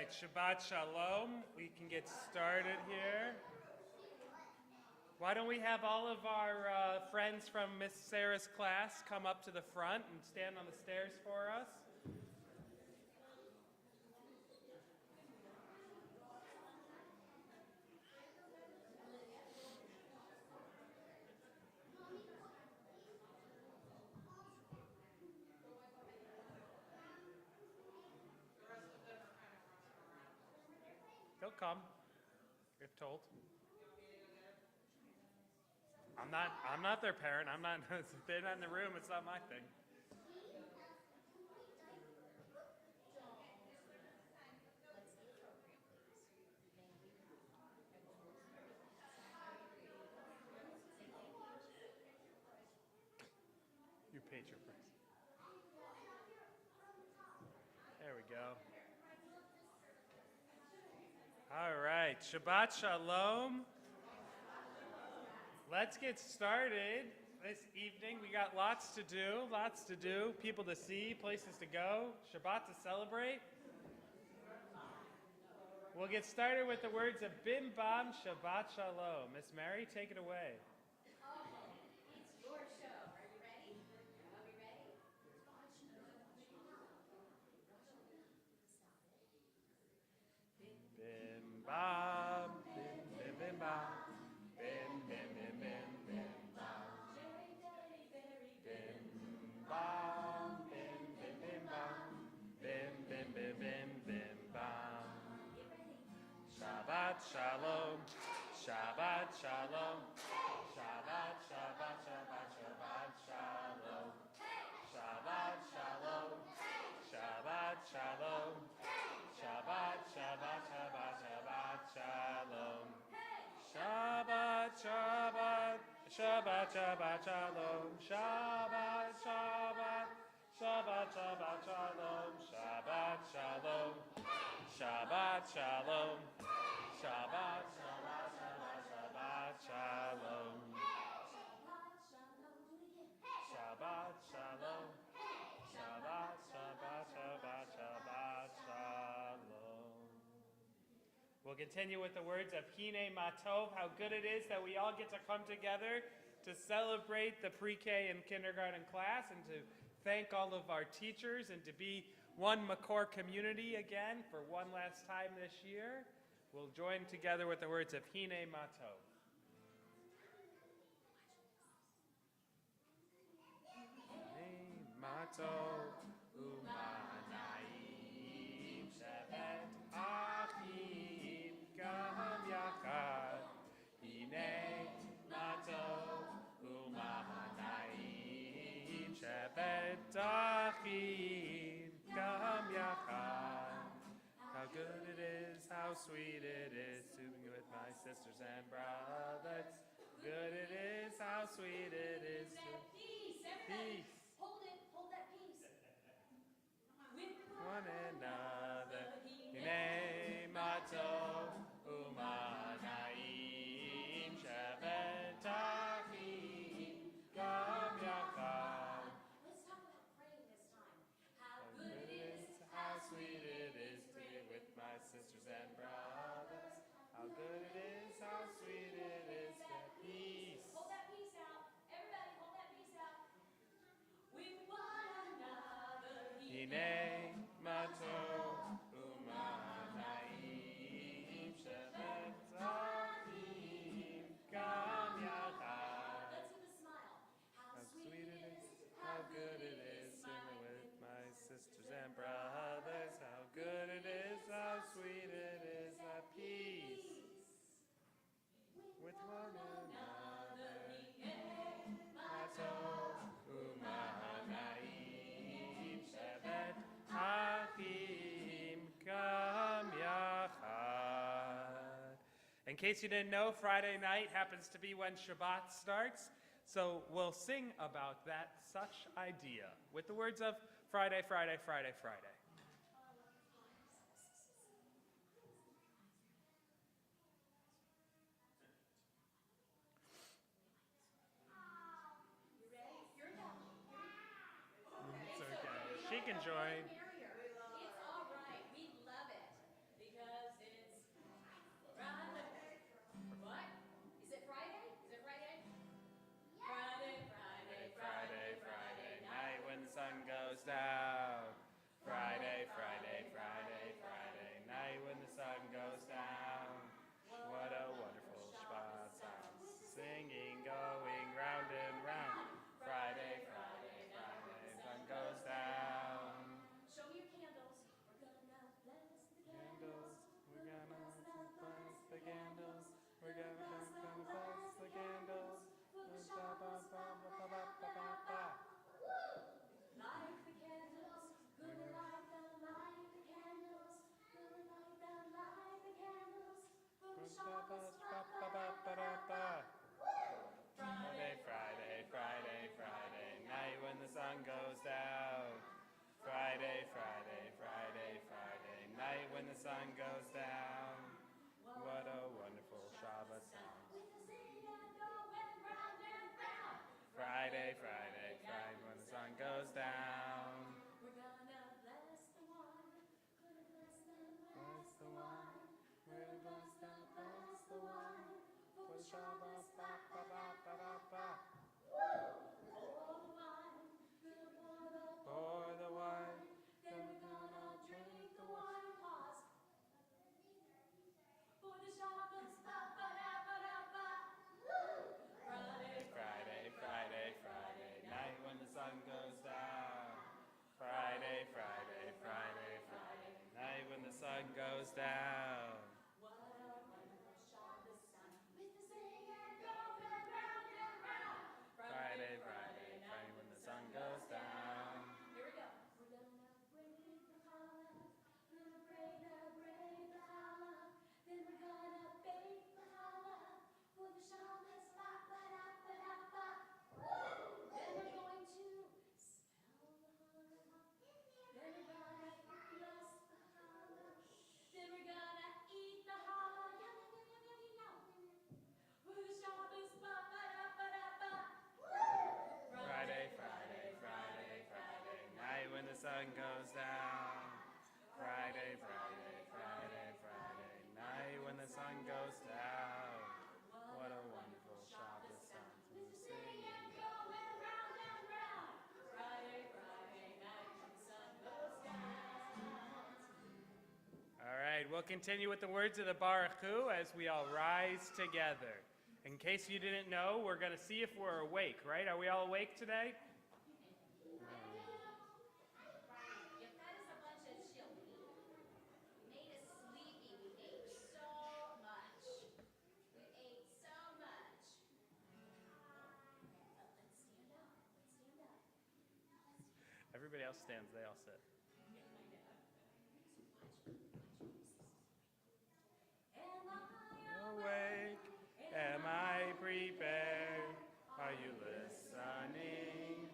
right, Shabbat Shalom. We can get started here. Why don't we have all of our friends from Miss Sarah's class come up to the front and stand on the stairs for us? They'll come, if told. I'm not their parent. They're not in the room. It's not my thing. You paid your price. There we go. All right, Shabbat Shalom. Let's get started this evening. We got lots to do, people to see, places to go, Shabbat to celebrate. We'll get started with the words of Bim Bam Shabbat Shalom. Miss Mary, take it away. It's your show. Are you ready? Are we ready? Bim Bam, Bim Bim Bim Bam, Bim Bim Bim Bim Bim Bam. Bim Bam, Bim Bim Bim Bam, Bim Bim Bim Bim Bim Bam. Shabbat Shalom, Shabbat Shalom, Shabbat Shabbat Shabbat Shabbat Shalom, Shabbat Shalom, Shabbat Shalom, Shabbat Shabbat Shabbat Shabbat Shalom, Shabbat Shabbat Shabbat Shabbat Shalom, Shabbat Shabbat Shabbat Shabbat Shalom, Shabbat Shalom, Shabbat Shalom, Shabbat Shabbat Shabbat Shabbat Shalom, Shabbat Shalom, Shabbat Shabbat Shabbat Shabbat Shalom. We'll continue with the words of Hine Matov, how good it is that we all get to come together to celebrate the pre-K and kindergarten class and to thank all of our teachers and to be one Makor community again for one last time this year. We'll join together with the words of Hine Matov. Hine Matov u'manaim shevet achim gam yachad. Hine Matov u'manaim shevet achim gam yachad. How good it is, how sweet it is to be with my sisters and brothers. Good it is, how sweet it is to Peace, everybody. peace Hold that peace. With one another. Hine Matov u'manaim shevet achim gam yachad. Let's talk about praying this time. How How good it is, how sweet it is to be with my sisters and brothers. How good it is, how sweet it is to peace. Hold that peace out. Everybody, hold that peace out. With one another. Hine Matov u'manaim shevet achim gam yachad. Let's give a smile. How sweet it is, how good it is, singing with my sisters and brothers. How good it is, how sweet it is, at peace with one another. Matov u'manaim shevet achim gam yachad. In case you didn't know, Friday night happens to be when Shabbat starts. So we'll sing about that such idea with the words of Friday, Friday, Friday, Friday. You ready? You're done. It's okay. She can join. It's all right. We love it. Friday, Friday, Friday, when the sun goes down. We're gonna bless the one. Gonna bless the Bless the one, we're bless the one. For the Shabbos, ba ba ba ba ba ba. Pour the wine, then we're gonna drink the wine. Pause. For the Shabbos, ba ba da ba da ba. Friday, Friday, Friday, Friday night when the sun goes down. Friday, Friday, Friday, Friday night when the sun goes down. what a wonderful Shabbos sun with the singer going round and round. Friday, Friday, Friday when the sun goes down. Here we go. We're gonna break the challah, gonna break the challah. Then we're gonna bake the challah for the Shabbos, ba ba da ba da ba. Then we're going to spell the challah. Then we're gonna bless the challah. Then we're gonna eat the challah. Yum yum yum yum yum yum. For the Shabbos, ba ba da ba da ba. Friday, Friday, Friday, Friday night when the sun goes down. Friday, Friday, Friday, Friday night when the sun goes down. What a wonderful Shabbos sound to sing. Going round and round. Friday, Friday night when the sun goes down. All right, we'll continue with the words of the Baruch Hu as we all rise together. In case you didn't know, we're going to see if we're awake, right? Are we all awake today? You fed us a bunch of chili. You made us sleepy. We ate so much. We ate so much. Let's stand up. Let's stand up. Everybody else stands, they all sit. Am I Awake, am I prepared? Are you listening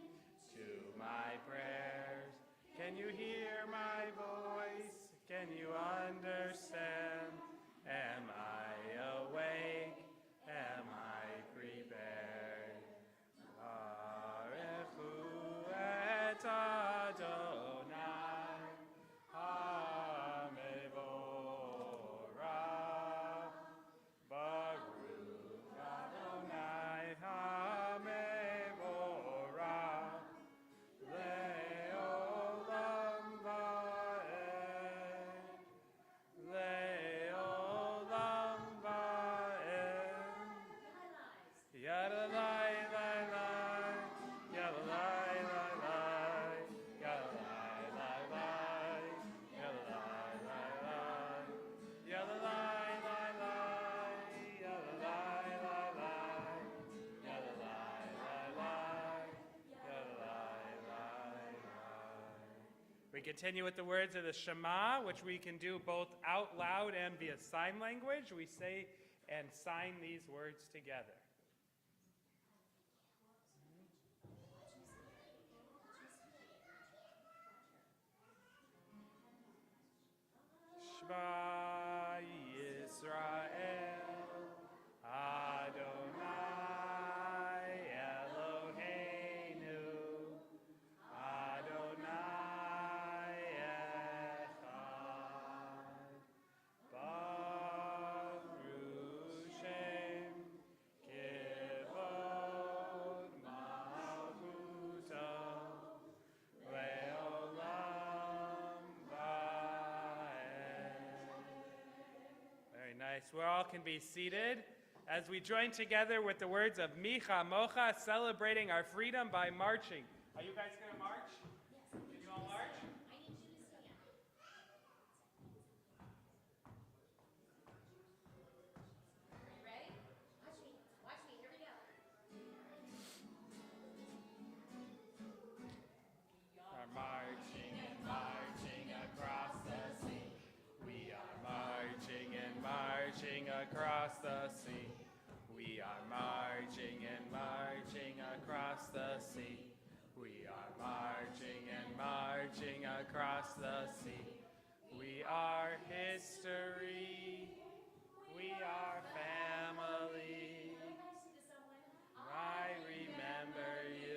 to my prayers? Can you hear my voice? Can you understand? Am I awake? Am I prepared? Baruch et Adonai, HaMevorach. Baruch Adonai HaMevorach Le'olam va'ed Le'olam va'ed Yadalai lai lai Yadalai lai lai Yadalai lai lai Yadalai lai lai Yadalai lai lai Yadalai lai lai Yadalai lai lai Yadalai lai lai. We continue with the words of the Shema, which we can do both out loud and via sign language. We say and sign these words together. Shema Yisrael, Adonai Eloheinu, Adonai Echad, Baruch Shem, Kivod Malchuto, Le'olam va'ed. Very nice. We all can be seated as we join together with the words of Micha Mocha, celebrating our freedom by marching. Are you guys going to march? Can you all march? I need you to stand. Are you ready? Watch me. Watch me. Here we go. Are marching and marching across the sea. We are marching and marching across the sea. We are marching and marching across the sea. We are marching and marching across the sea. We are history. We are family. I remember you.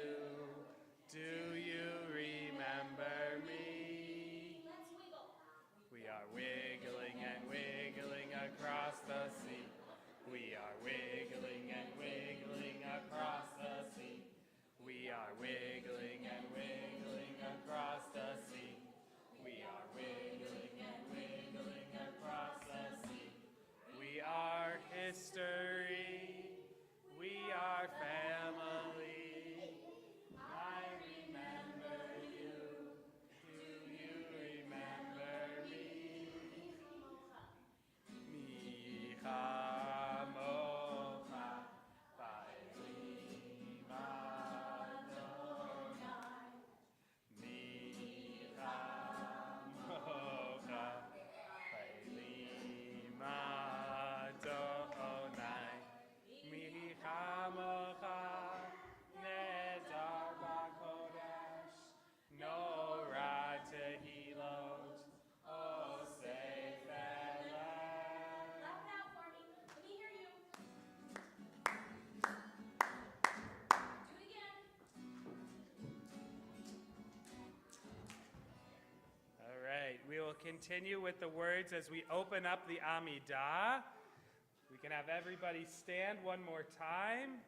continue with the words as we open up the Amidah. We can have everybody stand one more time.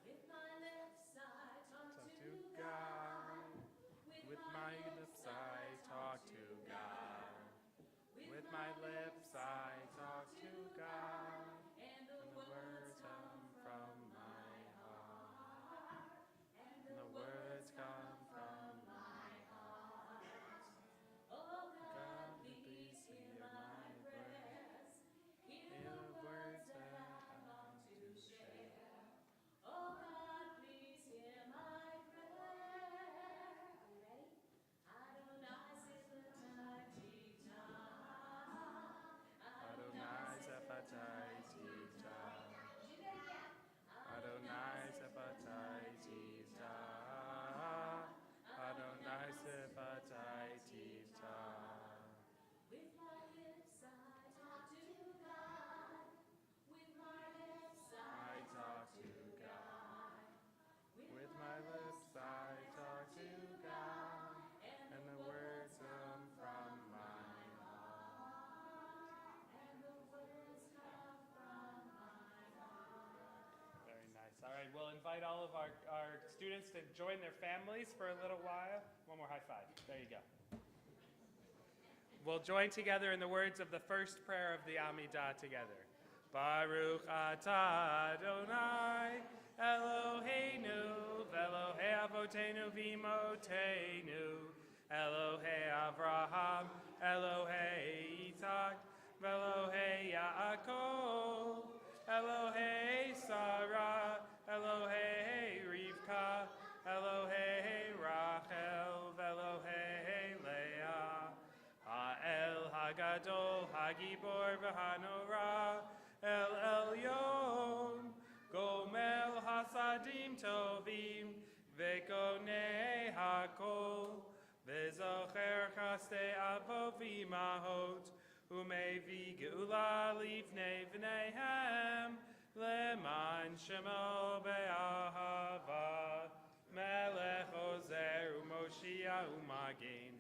With my lips I talk to God. God. With my lips I talk to God. With my lips I talk to God. And And the words come from my heart. And And the words come from my heart. Oh God, please hear my prayers. Hear the words that I long to share. Oh God, please hear my prayer. Are you ready? Adonai Siflatitah. Adonai Zaphatai Tita. Do that again. Adonai Zaphatai Tita. Adonai Zaphatai Tita. With my lips I talk to God. With my lips I talk to God. With my lips I talk to God. And the words come from my heart. and the words come from my heart. Very nice. All right, we'll invite all of our students to join their families for a little while. One more high five. There you go. We'll join together in the words of the first prayer of the Amidah together. Baruch atah Adonai Eloheinu v'Elohei Avotenu v'Imotenu Elohei Avraham Elohei Yitzhak v'Elohei Yaakov Elohei Sarah Elohei Rivka Elohei Rachel v'Elohei Leah Ha'el Hagadol Hagibor v'Hanorah El Elyon Gomel Hasadim Tovim Vekonei Hakol Vezocher Chaste Avot v'Imahot Umevi Geula Livnei V'neihem Leman Shemo Be'ahava Melech Ozer U'Moshiach U'Magen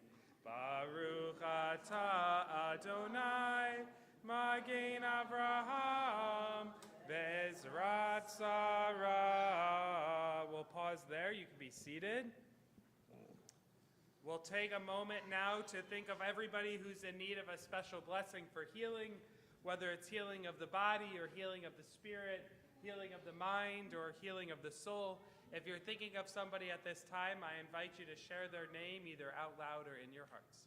Baruch atah Adonai Magen Avraham Bezrat Sarah. We'll pause there. You can be seated. We'll take a moment now to think of everybody who's in need of a special blessing for healing, whether it's healing of the body or healing of the spirit, healing of the mind or healing of the soul. If you're thinking of somebody at this time, I invite you to share their name either out loud or in your hearts.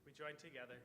We join together.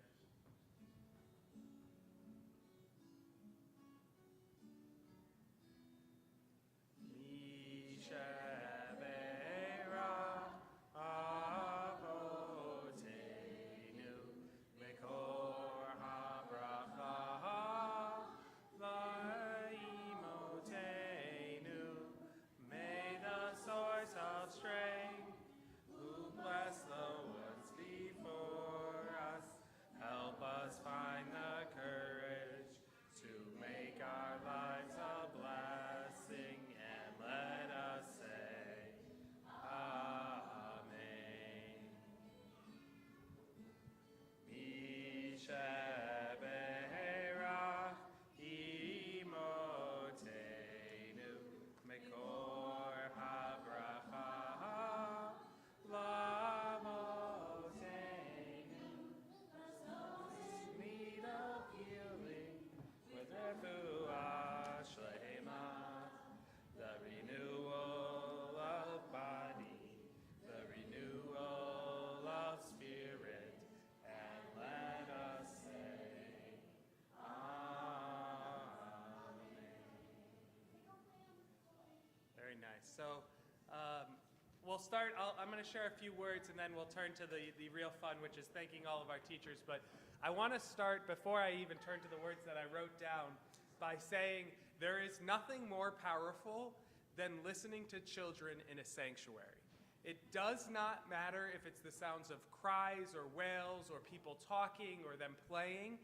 we'll start, I'm going to share a few words and then we'll turn to the real fun, which is thanking all of our teachers. But I want to start, before I even turn to the words that I wrote down, by saying there is nothing more powerful than listening to children in a sanctuary. It does not matter if it's the sounds of cries or wails or people talking or them playing.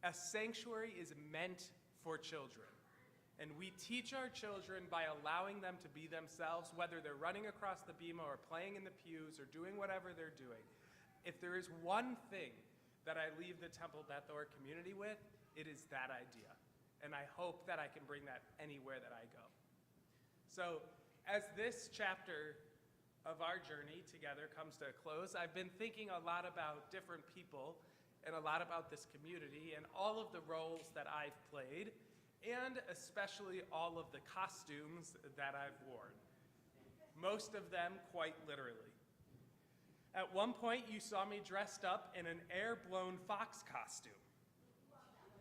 A sanctuary is meant for children. And we teach our children by allowing them to be themselves, whether they're running across the bima or playing in the pews or doing whatever they're doing. If there is one thing that I leave the Temple Bethor community with, it is that idea. And I hope that I can bring that anywhere that I go. So as this chapter of our journey together comes to a close, I've been thinking a lot about different people and a lot about this community and all of the roles that I've played, and especially all of the costumes that I've worn. Most of them quite literally. At one point, you saw me dressed up in an air-blown fox costume.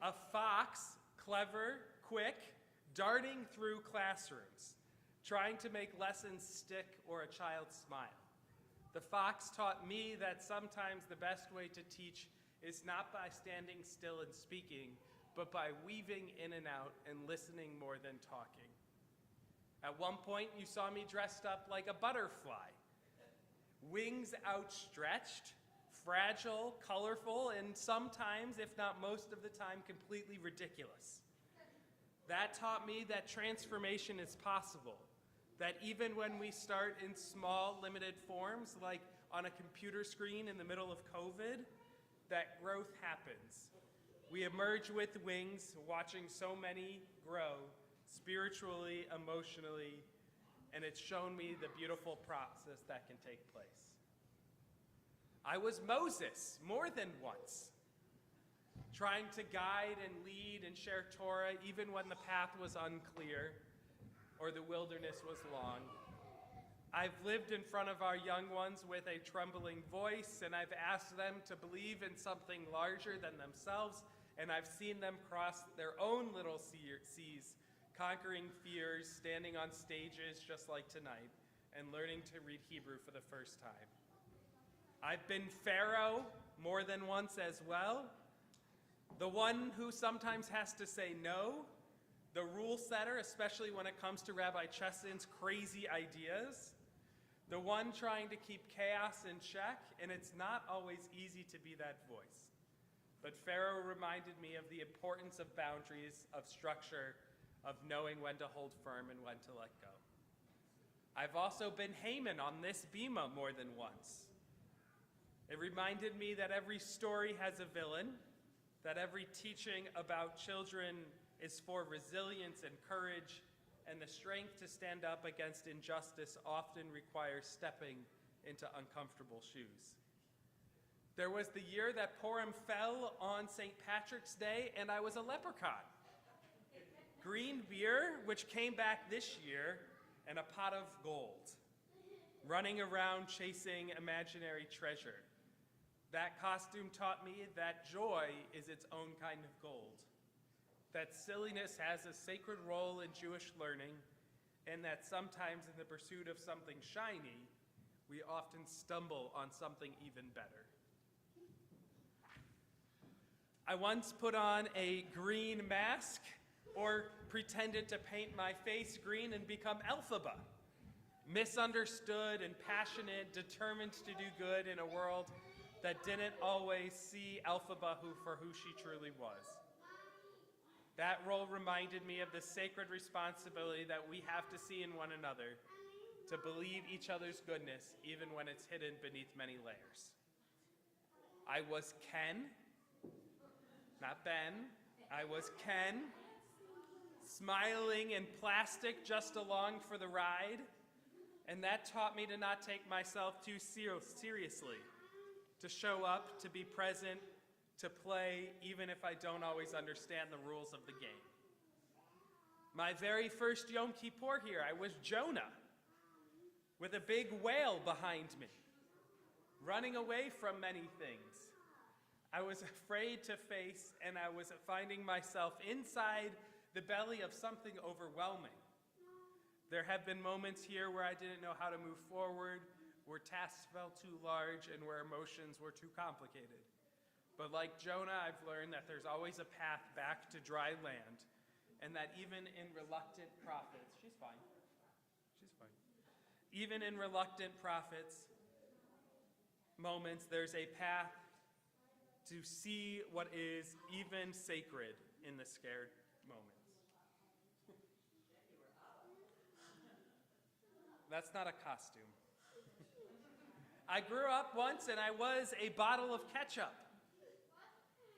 A fox, clever, quick, darting through classrooms, trying to make lessons stick or a child smile. The fox taught me that sometimes the best way to teach is not by standing still and speaking, but by weaving in and out and listening more than talking. At one point, you saw me dressed up like a butterfly. Wings outstretched, fragile, colorful, and sometimes, if not most of the time, completely ridiculous. That taught me that transformation is possible, that even when we start in small, limited forms, like on a computer screen in the middle of COVID, that growth happens. We emerge with wings, watching so many grow, spiritually, emotionally, and it's shown me the beautiful process that can take place. I was Moses more than once, trying to guide and lead and share Torah even when the path was unclear or the wilderness was long. I've lived in front of our young ones with a trembling voice, and I've asked them to believe in something larger than themselves, and I've seen them cross their own little seas, conquering fears, standing on stages just like tonight, and learning to read Hebrew for the first time. I've been Pharaoh more than once as well, the one who sometimes has to say no, the rule setter, especially when it comes to Rabbi Chessin's crazy ideas, the one trying to keep chaos in check, and it's not always easy to be that voice. But Pharaoh reminded me of the importance of boundaries, of structure, of knowing when to hold firm and when to let go. I've also been Haman on this bima more than once. It reminded me that every story has a villain, that every teaching about children is for resilience and courage, and the strength to stand up against injustice often requires stepping into uncomfortable shoes. There was the year that Purim fell on St. Patrick's Day, and I was a leprechaun. Green beer, which came back this year, and a pot of gold, running around chasing imaginary treasure. That costume taught me that joy is its own kind of gold, that silliness has a sacred role in Jewish learning, and that sometimes in the pursuit of something shiny, we often stumble on something even better. I once put on a green mask or pretended to paint my face green and become Elphaba, misunderstood and passionate, determined to do good in a world that didn't always see Elphaba for who she truly was. That role reminded me of the sacred responsibility that we have to see in one another, to believe each other's goodness even when it's hidden beneath many layers. I was Ken, not Ben. I was Ken, smiling and plastic just along for the ride, and that taught me to not take myself too seriously, to show up, to be present, to play, even if I don't always understand the rules of the game. My very first Yom Kippur here, I was Jonah, with a big whale behind me, running away from many things. I was afraid to face, and I was finding myself inside the belly of something overwhelming. There have been moments here where I didn't know how to move forward, where tasks felt too large, and where emotions were too complicated. But like Jonah, I've learned that there's always a path back to dry land, and that even in reluctant prophets, she's fine. Even in reluctant prophets moments, there's a path to see what is even sacred in the scared moments. That's not a costume. I grew up once and I was a bottle of ketchup.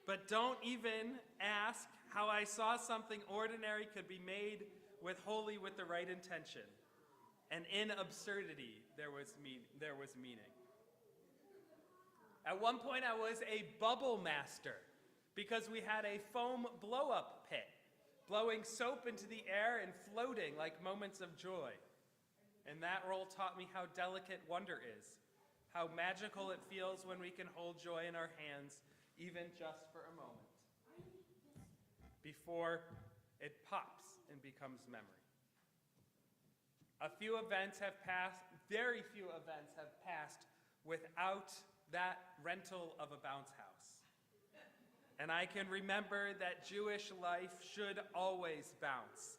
But don't even ask how I saw something ordinary could be made with the right intention. And in absurdity, there was meaning. At one point, I was a bubble master because we had a foam blow-up pit, blowing soap into the air and floating like moments of joy. And that role taught me how delicate wonder is, how magical it feels when we can hold joy in our hands, even just for a moment, before it pops and becomes memory. Very few events have passed without that rental of a bounce house. And I can remember that Jewish life should always bounce.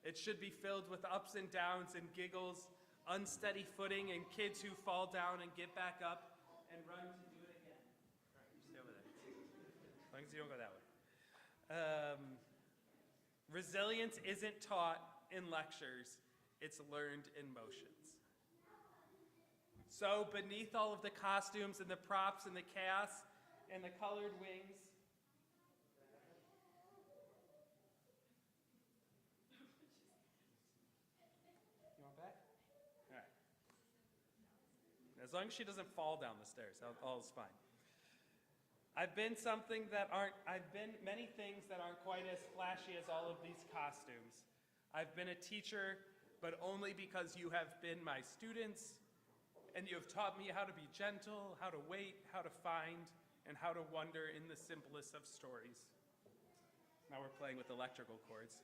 It should be filled with ups and downs and giggles, unsteady footing, and kids who fall down and get back up and run to do it again. All right, you stay over there. As long as you don't go that way. Resilience isn't taught in lectures, it's learned in motions. So beneath all of the costumes and the props and the chaos and the colored wings, you want back? All right. As long as she doesn't fall down the stairs, all is fine. I've been many things that aren't quite as flashy as all of these costumes. I've been a teacher, but only because you have been my students, and you have taught me how to be gentle, how to wait, how to find, and how to wonder in the simplest of stories. Now we're playing with electrical cords.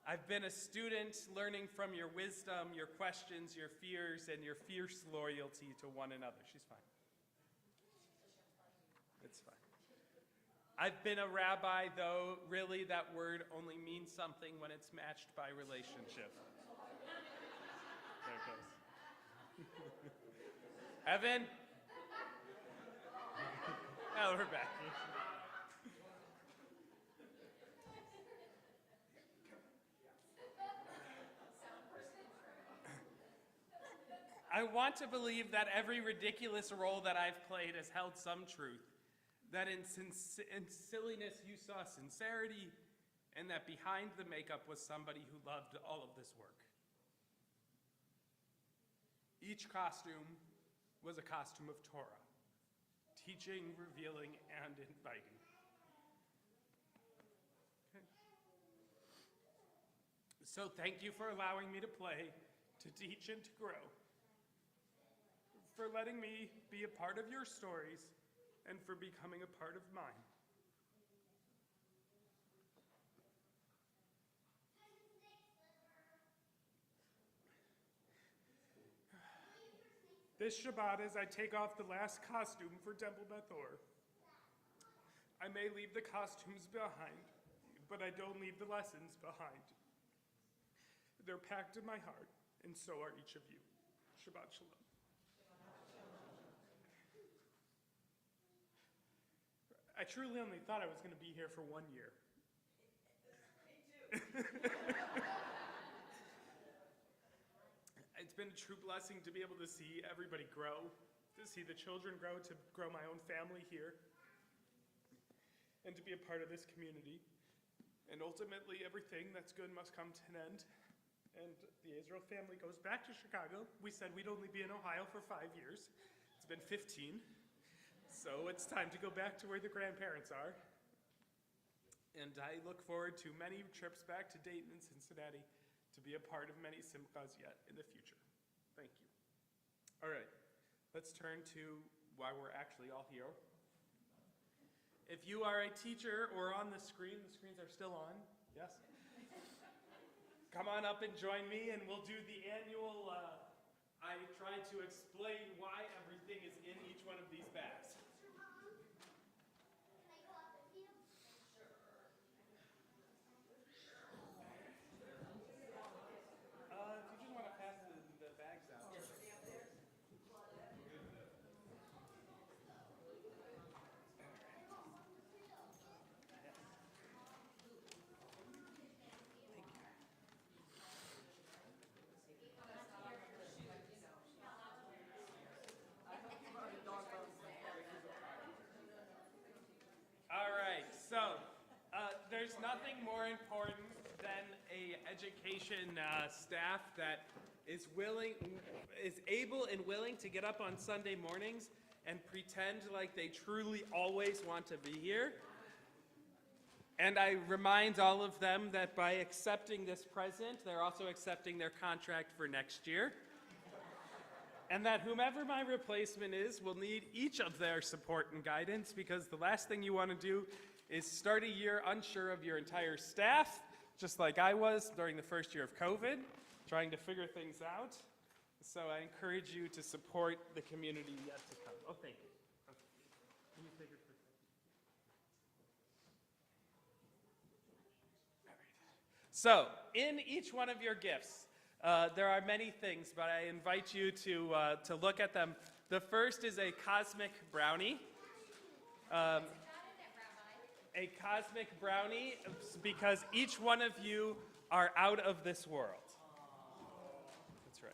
I've been a student learning from your wisdom, your questions, your fears, and your fierce loyalty to one another. She's fine. It's fine. I've been a rabbi, though really that word only means something when it's matched by relationship. There it goes. Evan? Oh, we're back. I want to believe that every ridiculous role that I've played has held some truth, that in silliness you saw sincerity, and that behind the makeup was somebody who loved all of this work. Each costume was a costume of Torah, teaching, revealing, and inviting. Okay. So thank you for allowing me to play, to teach, and to grow, for letting me be a part of your stories, and for becoming a part of mine. This Shabbat, as I take off the last costume for Temple Beth, I may leave the costumes behind, but I don't leave the lessons behind. They're packed in my heart, and so are each of you. Shabbat Shalom. I truly only thought I was going to be here for 1 year. Me too. It's been a true blessing to be able to see everybody grow, to see the children grow, to grow my own family here, and to be a part of this community. And ultimately, everything that's good must come to an end. And the Israel family goes back to Chicago. We said we'd only be in Ohio for 5 years. It's been 15. So it's time to go back to where the grandparents are. And I look forward to many trips back to Dayton and Cincinnati to be a part of many simchas yet in the future. Thank you. All right, let's turn to why we're actually all here. If you are a teacher or on the screens are still on, yes? come on up and join me, and we'll do the annual, I tried to explain why everything is in each one of these bags. If you just want to pass the bags out. All right, so there's nothing more important than a education staff that is able and willing to get up on Sunday mornings and pretend like they truly always want to be here. And I remind all of them that by accepting this present, they're also accepting their contract for next year. And that whomever my replacement is will need each of their support and guidance, because the last thing you want to do is start a year unsure of your entire staff, just like I was during the first year of COVID, trying to figure things out. So I encourage you to support the community yet to come. Oh, thank you. Okay. Can you take it for a second? All right. So, in each one of your gifts, there are many things, but I invite you to look at them. The first is a cosmic brownie. A cosmic brownie, because each one of you are out of this world. That's right.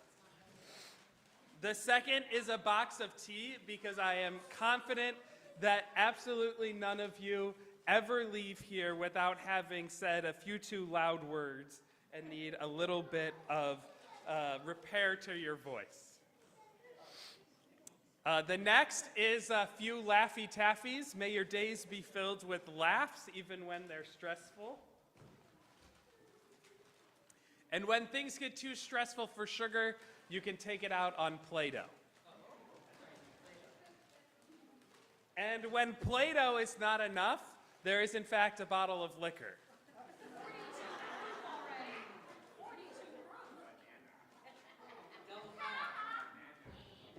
The second is a box of tea, because I am confident that absolutely none of you ever leave here without having said a few too loud words and need a little bit of repair to your voice. The next is a few Laffy Taffies. May your days be filled with laughs, even when they're stressful. And when things get too stressful for sugar, you can take it out on Play-Doh. And when Play-Doh is not enough, there is in fact a bottle of liquor.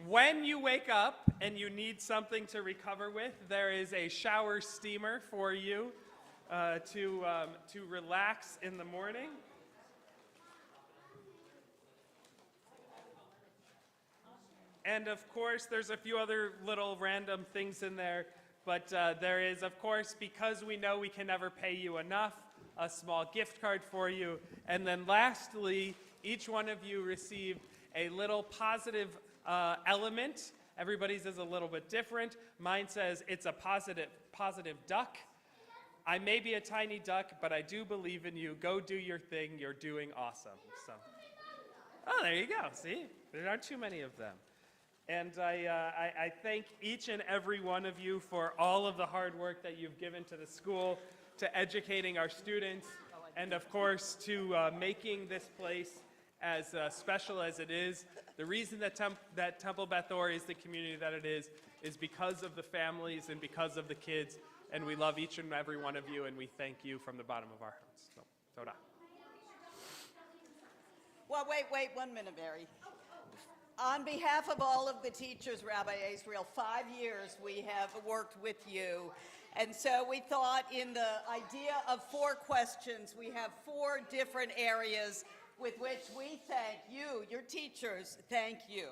When you wake up and you need something to recover with, there is a shower steamer for you to relax in the morning. And of course, there's a few other little random things in there, but there is, of course, because we know we can never pay you enough, a small gift card for you. And then lastly, each one of you received a little positive element. Everybody's is a little bit different. Mine says it's a positive duck. I may be a tiny duck, but I do believe in you. Go do your thing. You're doing awesome. So, oh, there you go. See, there aren't too many of them. And I thank each and every one of you for all of the hard work that you've given to the school, to educating our students, and of course to making this place as special as it is. The reason that Temple Beth Orr is the community that it is because of the families and because of the kids, and we love each and every one of you, and we thank you from the bottom of our hearts. So, Toda. Well, wait 1 minute, Mary. On behalf of all of the teachers, Rabbi Azriel, 5 years we have worked with you. And so we thought in the idea of 4 questions, we have 4 different areas with which we thank you, your teachers, thank you.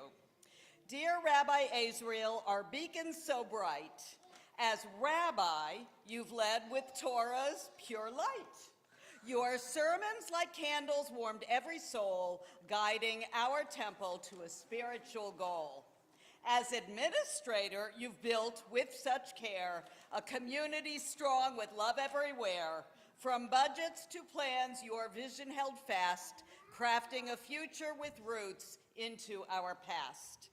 Dear Rabbi Azriel, our beacon so bright, as rabbi, you've led with Torah's pure light. Your sermons like candles warmed every soul, guiding our temple to a spiritual goal. As administrator, you've built with such care a community strong with love everywhere. From budgets to plans, your vision held fast, crafting a future with roots into our past.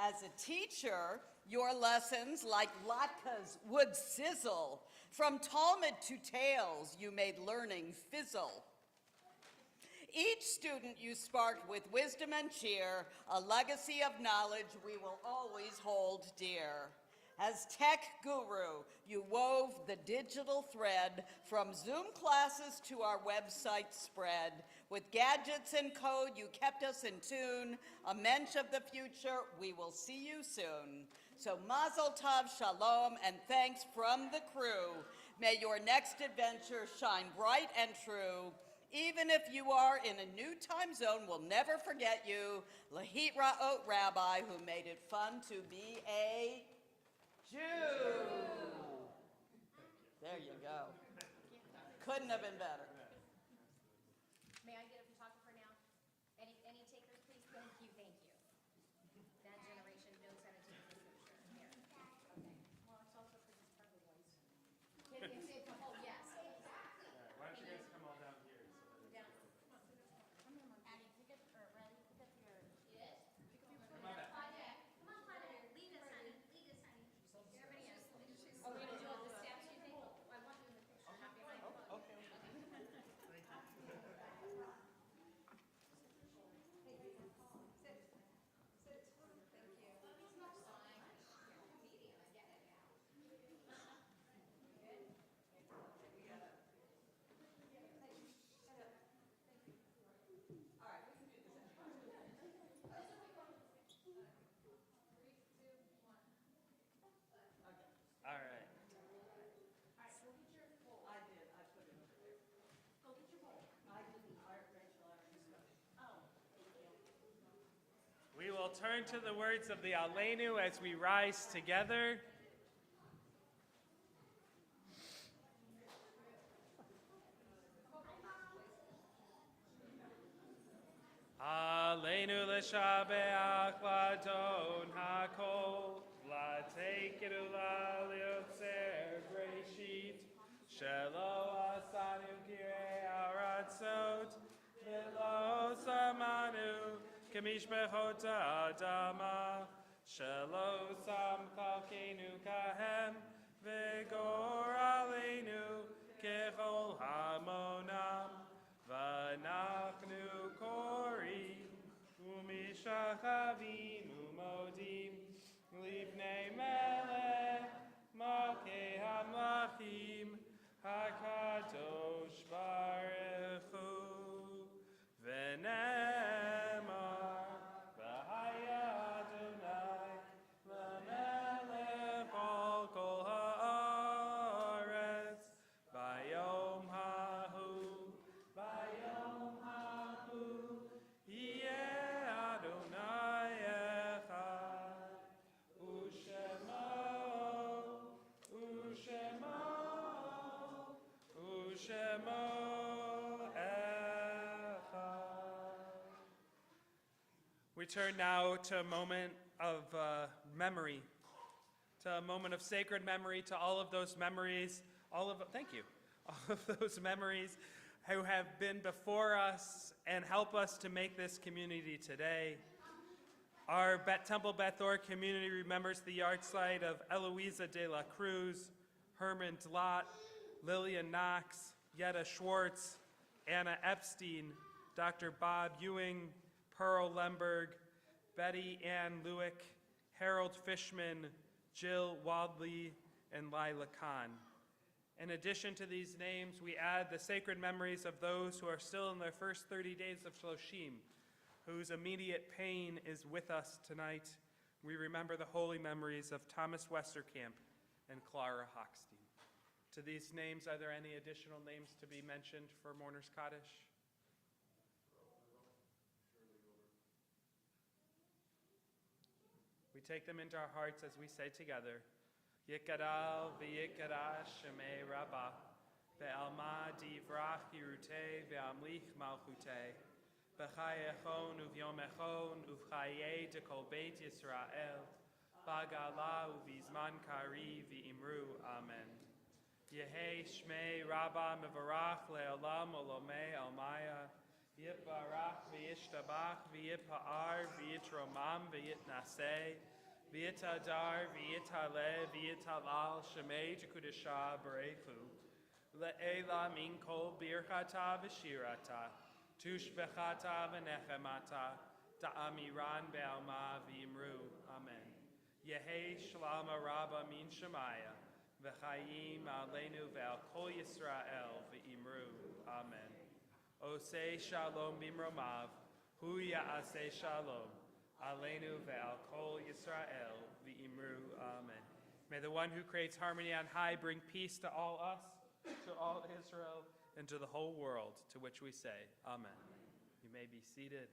As a teacher, your lessons like latkes would sizzle. From Talmud to tales, you made learning fizzle. Each student you sparked with wisdom and cheer, a legacy of knowledge we will always hold dear. As tech guru, you wove the digital thread from Zoom classes to our website spread. With gadgets and code, you kept us in tune. A mensch of the future, we will see you soon. So mazel tov, shalom, and thanks from the crew. May your next adventure shine bright and true. Even if you are in a new time zone, we'll never forget you. Lahit Ra'ot Rabbi, who made it fun to be a Jew. There you go. Couldn't have been better. May I get a photographer now? Any takers, please? Thank you, thank you. That generation knows how to take this picture. Here. Okay. Well, it's also because it's part of the voice. It's the whole, yes. Why don't you guys come all down here? Down. Come here, Monkey. Abby, pick up, or Riley, pick up your. Yes? Come on back. Come on, Claudia. Lead us, honey. Lead us, honey. Everybody else. Are we gonna do all the steps, you think? I want you in the picture, not behind the phone. Okay. All right. I did. I put it over there. Go get your bowl. I didn't. Rachel already started. Oh, thank you. We will turn to the words of the Aleinu as we rise together. Aleinu l'shabeach l'adon hakol l'teikenu l'liotzer breshit shelo asanu kirei aratzot v'lo samanu k'mishpechot ha'adama shelo sam chalkenu kahem v'gor aleinu kechol hamonam V'anachnu korim umishachavim umodim livnei melech malkei hamlachim hakadosh baruch hu v'nemar v'haya Adonai l'melech al kol haaretz bayom hahu Bayom hahu yeh Adonai echad u'shemo echad. We turn now to a moment of memory, to a moment of sacred memory, to all of those memories, thank you, all of those memories who have been before us and help us to make this community today. Our Temple Beth Or community remembers the yahrzeit of Eloisa de la Cruz, Herman Dlott, Lillian Knox, Yetta Schwartz, Anna Epstein, Dr. Bob Ewing, Pearl Lemberg, Betty Ann Lewick, Harold Fishman, Jill Wadley, and Lila Kahn. In addition to these names, we add the sacred memories of those who are still in their first 30 days of Shloshim, whose immediate pain is with us tonight. We remember the holy memories of Thomas Westerkamp and Clara Hochstein. To these names, are there any additional names to be mentioned for Mourners Kaddish? We take them into our hearts as we say together, Yikadal v'yikadash shemei Rabbah, ve'alma divrach yirutei ve'amlich malchutei, v'chayechon uvyomechon uvchayei dekol beit Yisrael, b'gala uvizman kari v'imru amen. Yehei shmei Rabbah mevarach le'olam olomei almaya, yitbarach v'yishtabach v'yitpa'ar v'yitromam v'yitnaseh, V'yitadar, v'yitaleh, v'yitalal, shemei jekudesha barechu. Le'ela min kol birchata v'shirata, tushbechata v'nechemata, ta'amiran be'alma v'imru. Amen. Yehi Shalom Rabba Min Shemaya, V'chayim Aleinu Ve'al Kol Yisrael V'imru. Amen. Osei Shalom Bimromav, Hu Ya'aseh Shalom, Aleinu Ve'al Kol Yisrael V'imru. Amen. May the one who creates harmony on high bring peace to all us, to all Israel, and to the whole world, to which we say, Amen. You may be seated.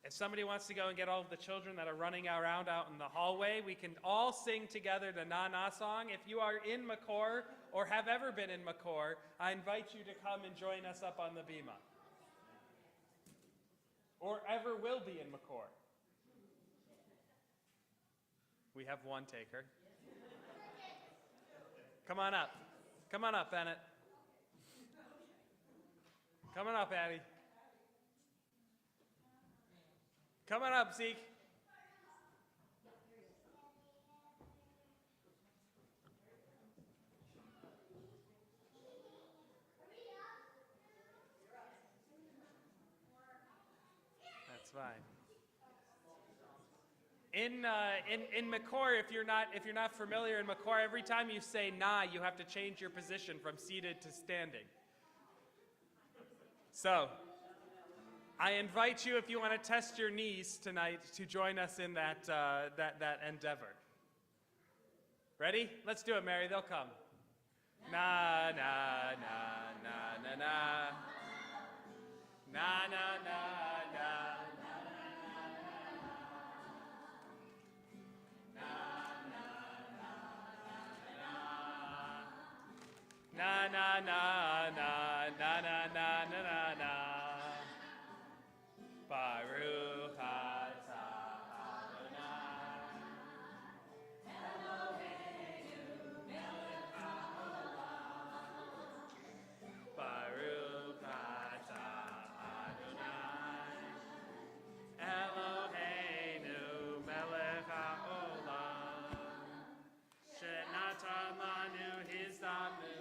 If somebody wants to go and get all of the children that are running around out in the hallway, we can all sing together the Na-Na song. If you are in Makor or have ever been in Makor, I invite you to come and join us up on the bima. Or ever will be in Makor. We have one taker. Come on up. Come on up, Bennett. Come on up, Addie. Come on up, Zeke. That's fine. In Makor, if you're not familiar in Makor, every time you say na, you have to change your position from seated to standing. So, I invite you, if you want to test your knees tonight, to join us in that endeavor. Ready? Let's do it, Mary. They'll come. Na na na na na na. Na na na na. Na na na na na na na na na. Baruch atah Adonai, Eloheinu melech haolam. Baruch atah Adonai, Eloheinu melech haolam. Shenatan lanu hizdamu.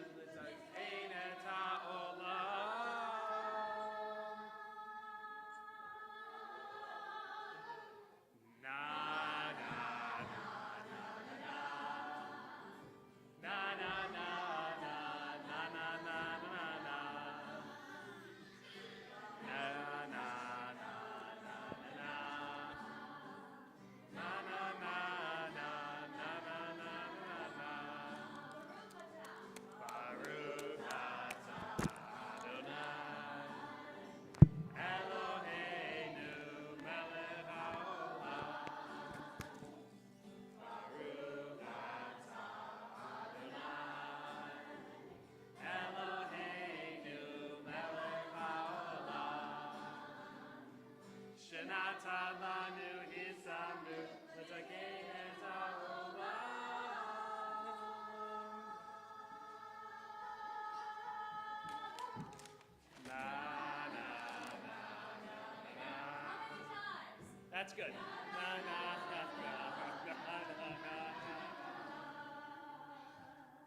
That's good.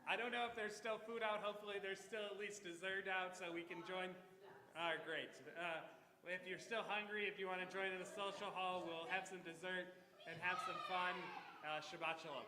I don't know if there's still food out. Hopefully there's still at least dessert out so we can join. All right, great. If you're still hungry, if you want to join in the social hall, we'll have some dessert and have some fun. Shabbat shalom.